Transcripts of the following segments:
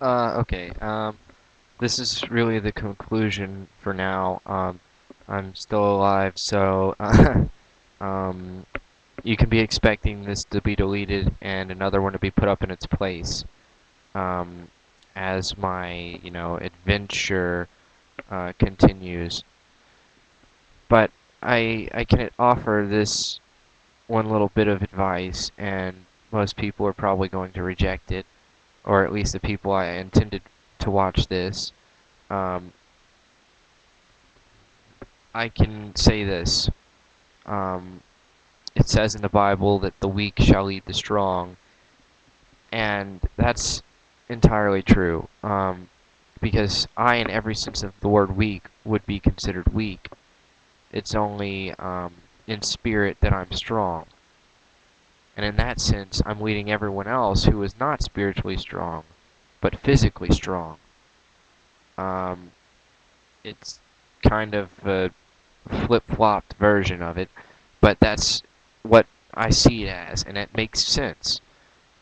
Okay. This is really the conclusion for now. I'm still alive, so um, you can be expecting this to be deleted and another one to be put up in its place. Um, as my, adventure continues. But I can offer this one little bit of advice, and most people are probably going to reject it, or at least the people I intended to watch this. Um, I can say this. Um, it says in the Bible that the weak shall lead the strong, and that's entirely true. Because I, in every sense of the word weak, would be considered weak. It's only in spirit that I'm strong. And in that sense, I'm leading everyone else who is not spiritually strong, but physically strong. Um, it's kind of a flip-flopped version of it, but that's what I see it as, and it makes sense.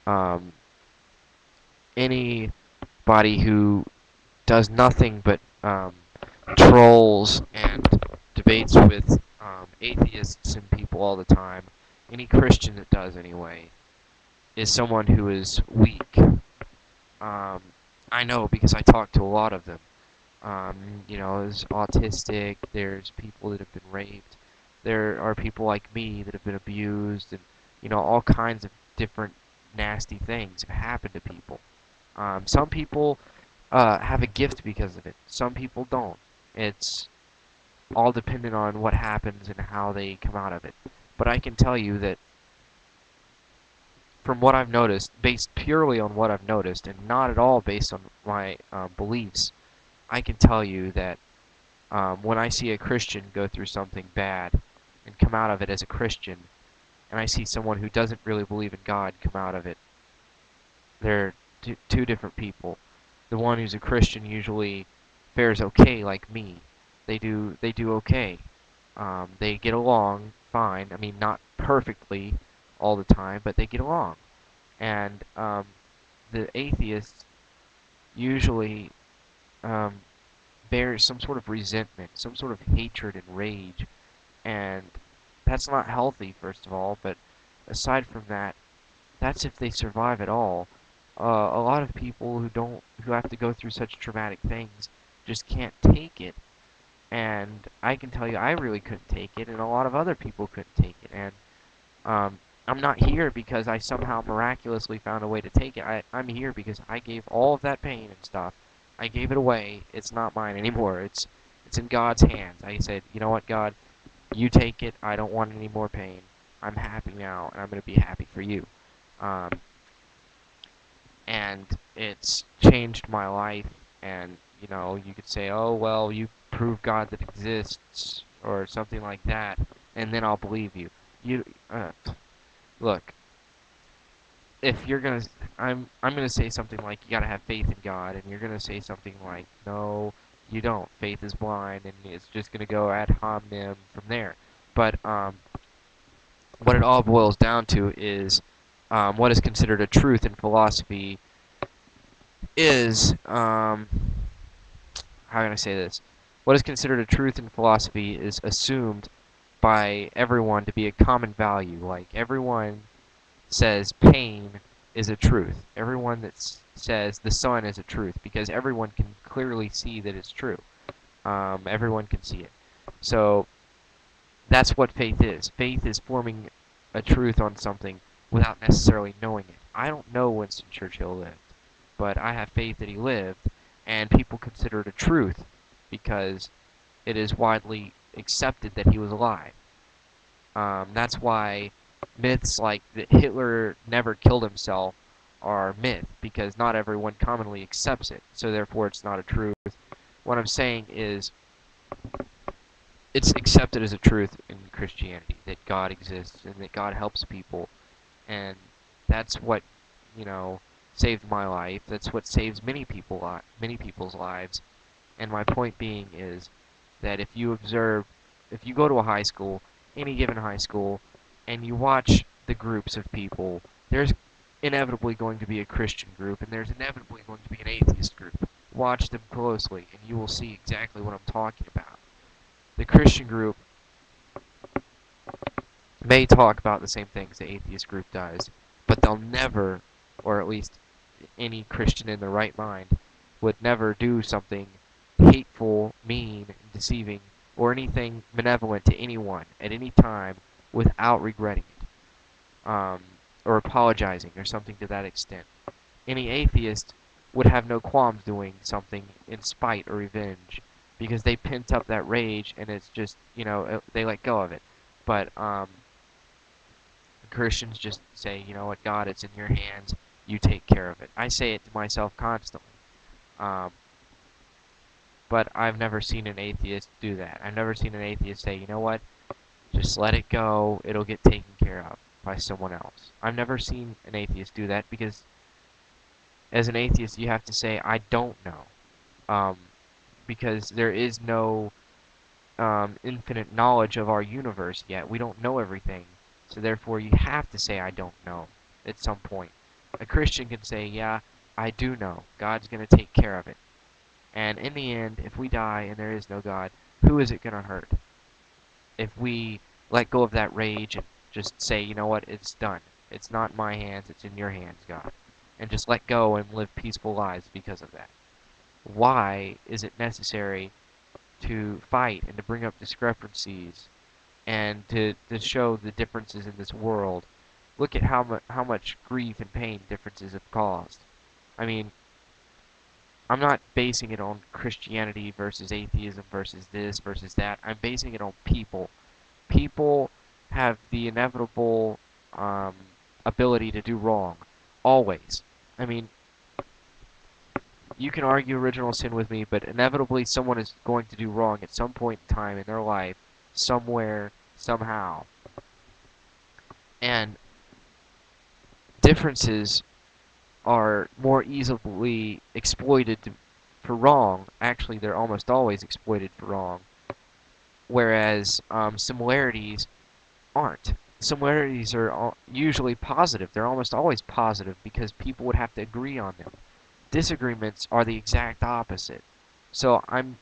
Um, Anybody who does nothing but trolls and debates with atheists and people all the time, any Christian that does anyway, is someone who is weak. Um, I know because I talk to a lot of them. There's autistic, there's people that have been raped, there are people like me that have been abused, and, all kinds of different nasty things have happened to people. Some people have a gift because of it, some people don't. It's all dependent on what happens and how they come out of it. But I can tell you that from what I've noticed, based purely on what I've noticed, and not at all based on my beliefs, I can tell you that when I see a Christian go through something bad and come out of it as a Christian, and I see someone who doesn't really believe in God come out of it, they're two different people. The one who's a Christian usually fares okay, like me. They do okay. They get along fine. I mean, not perfectly all the time, but they get along. And the atheists usually um, bear some sort of resentment, some sort of hatred and rage, and that's not healthy, first of all. But aside from that, that's if they survive at all. A lot of people who have to go through such traumatic things just can't take it. And I can tell you, I really couldn't take it, and a lot of other people couldn't take it. And I'm not here because I somehow miraculously found a way to take it. I'm here because I gave all of that pain and stuff. I gave it away. It's not mine anymore. It's in God's hands. I said, you know what, God, you take it. I don't want any more pain. I'm happy now, and I'm going to be happy for you. Um, and it's changed my life. And you could say, oh well, you prove God that exists or something like that, and then I'll believe you. You look. If you're gonna, I'm gonna say something like you gotta have faith in God, and you're gonna say something like, no, you don't. Faith is blind, and it's just gonna go ad hominem from there. But what it all boils down to is what is considered a truth in philosophy is how can I say this? What is considered a truth in philosophy is assumed by everyone to be a common value. Like everyone says pain is a truth. Everyone that says the sun is a truth because everyone can clearly see that it's true. Everyone can see it. So that's what faith is. Faith is forming a truth on something without necessarily knowing it. I don't know Winston Churchill lived, but I have faith that he lived, and people consider it a truth because it is widely accepted that he was alive. That's why myths like that Hitler never killed himself are myth because not everyone commonly accepts it. So therefore, it's not a truth. What I'm saying is it's accepted as a truth in Christianity that God exists and that God helps people, and that's what you know saved my life. That's what saves many people's lives. And my point being is that if you go to a high school, any given high school, and you watch the groups of people, there's inevitably going to be a Christian group, and there's inevitably going to be an atheist group. Watch them closely, and you will see exactly what I'm talking about. The Christian group may talk about the same things the atheist group does, but they'll never, or at least any Christian in their right mind, would never do something hateful, mean, deceiving, or anything malevolent to anyone at any time without regretting it, or apologizing, or something to that extent. Any atheist would have no qualms doing something in spite or revenge, because they pent up that rage, and it's just, they let go of it. But Christians just say, you know what, God, it's in your hands. You take care of it. I say it to myself constantly. Um, but I've never seen an atheist do that. I've never seen an atheist say, you know what, just let it go. It'll get taken care of by someone else. I've never seen an atheist do that because as an atheist, you have to say, I don't know. Because there is no infinite knowledge of our universe yet. We don't know everything. So therefore, you have to say, I don't know at some point. A Christian can say, yeah, I do know. God's going to take care of it. And in the end, if we die and there is no God, who is it going to hurt? If we let go of that rage and just say, you know what, it's done. It's not in my hands, it's in your hands, God. And just let go and live peaceful lives because of that. Why is it necessary to fight and to bring up discrepancies and to show the differences in this world? Look at how much grief and pain differences have caused. I mean, I'm not basing it on Christianity versus atheism versus this versus that. I'm basing it on people. People have the inevitable ability to do wrong. Always. I mean, you can argue original sin with me, but inevitably someone is going to do wrong at some point in time in their life, somewhere, somehow. And differences are more easily exploited for wrong. Actually, they're almost always exploited for wrong. Whereas similarities aren't. Similarities are usually positive. They're almost always positive because people would have to agree on them. Disagreements are the exact opposite. So I'm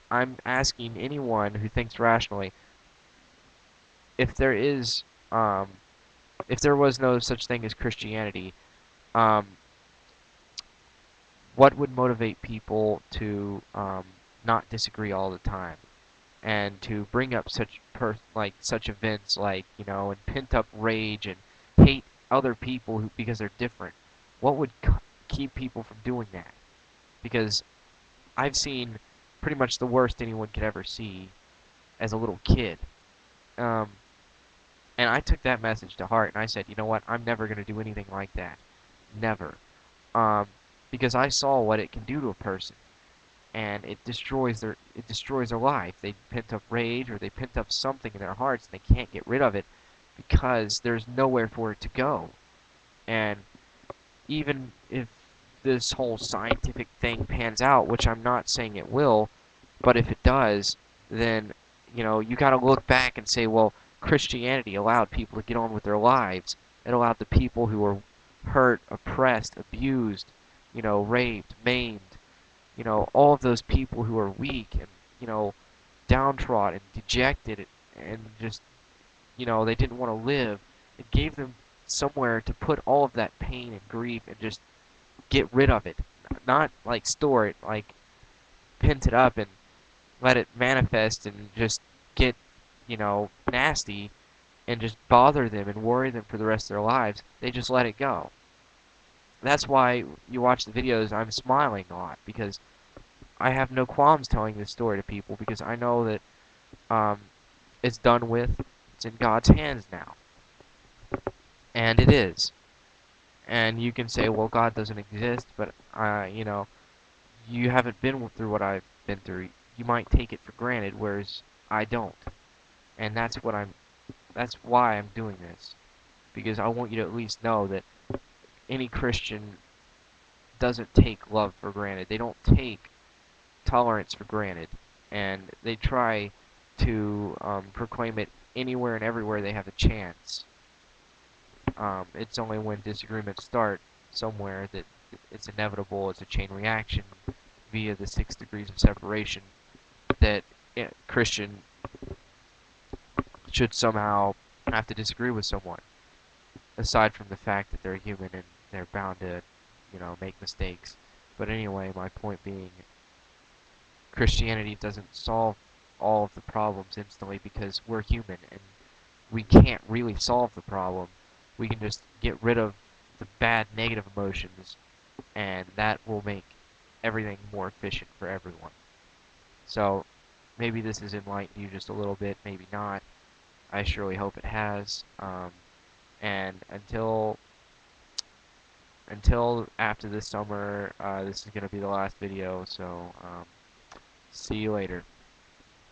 asking anyone who thinks rationally, if there is if there was no such thing as Christianity, um, what would motivate people to not disagree all the time and to bring up such events like, and pent up rage and hate other people because they're different? What would keep people from doing that? Because I've seen pretty much the worst anyone could ever see as a little kid. Um, and I took that message to heart, and I said, you know what, I'm never going to do anything like that. Never. Um, because I saw what it can do to a person, and it destroys their life. They pent up rage, or they pent up something in their hearts, and they can't get rid of it because there's nowhere for it to go. And even if this whole scientific thing pans out, which I'm not saying it will, but if it does, then, you got to look back and say, well, Christianity allowed people to get on with their lives. It allowed the people who were hurt, oppressed, abused, raped, maimed, all of those people who are weak and, downtrodden, dejected, and just, they didn't want to live. It gave them somewhere to put all of that pain and grief and just get rid of it. Not like store it, like pent it up and let it manifest and just get, nasty and just bother them and worry them for the rest of their lives. They just let it go. That's why you watch the videos, I'm smiling a lot, because I have no qualms telling this story to people, because I know that it's done with, it's in God's hands now. And it is. And you can say, well, God doesn't exist, but, you haven't been through what I've been through. You might take it for granted, whereas I don't. And that's why I'm doing this. Because I want you to at least know that any Christian doesn't take love for granted. They don't take tolerance for granted. And they try to proclaim it anywhere and everywhere they have a chance. It's only when disagreements start somewhere that it's inevitable, it's a chain reaction via the 6 degrees of separation, that Christian should somehow have to disagree with someone, aside from the fact that they're human and they're bound to, make mistakes. But anyway, my point being, Christianity doesn't solve all of the problems instantly because we're human and we can't really solve the problem. We can just get rid of the bad negative emotions, and that will make everything more efficient for everyone. So maybe this has enlightened you just a little bit, maybe not. I surely hope it has. And until after this summer, this is going to be the last video. So see you later.